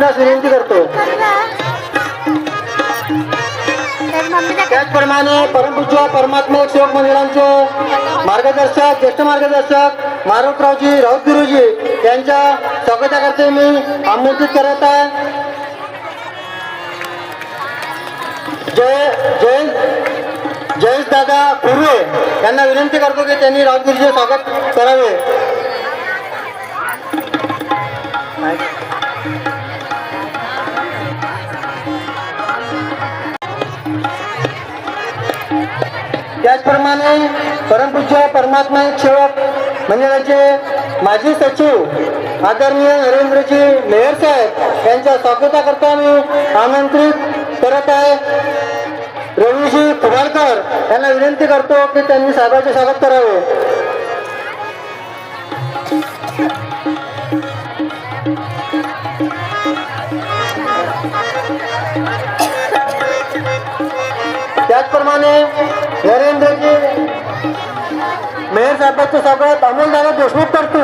आपणास विनंती करतो। त्याचप्रमाणे परमपूज्य परमात्मा सेवक मंडळांचे मार्गदर्शक ज्येष्ठ मार्गदर्शक मारुतरावजी राऊत गुरुजी यांच्या स्वागताकरता मी आमंत्रित करत आहे। जयेश दादा कुर्वे यांना विनंती करतो की त्यांनी राऊत गुरुजीचे स्वागत करावे। त्याचप्रमाणे परमपूज्य परमात्मा सेवक मंडळाचे माजी सचिव आदरणीय नरेंद्रजी मेहर साहेब यांच्या स्वागताकरता मी आमंत्रित करत आहे। रवीजी खुबारकर यांना विनंती करतो की त्यांनी साहेबांचे स्वागत करावे। त्याचप्रमाणे नरेंद्रजी मेहर साहेबांचे स्वागत अमोलदादा देशमुख करतो।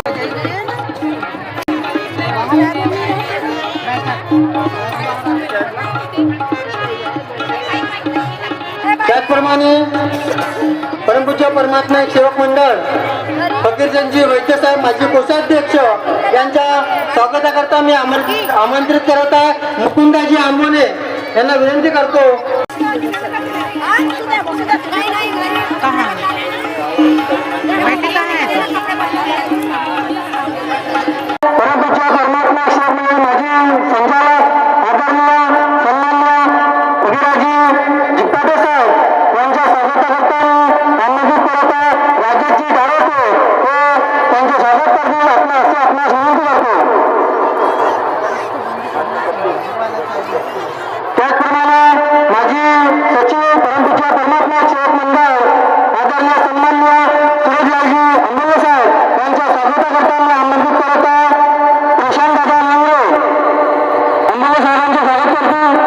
त्याचप्रमाणे परमपूज्य परमात्मा सेवक मंडळ फकीरजनजी वैद्य साहेब माजी कोषाध्यक्ष यांच्या स्वागताकरता मी आमंत्रित करत आहे। मुकुंदाजी आंबोले यांना विनंती करतो। परमपूज्य परमात्मा सेवक मंडळ माजी संचालक आदरणीय सन्माननीय उदयराजी जिप्पाटे साहेब यांच्या स्वागताकरता आमंत्रित करत आहे। राज्याची गाडवते ते त्यांचे स्वागत करतील आपणास विनंती करतो। त्याचप्रमाणे माजी सचिव परमपूज्य परमात्मा सेवक मंडळ आदरणीय सन्माननीय सुरेशलालजी अंबोले साहेब यांच्या स्वागताकरता मी आमंत्रित करत आहे। प्रशांत दादा मंगळे अंबोले साहेबांचे स्वागत करतो।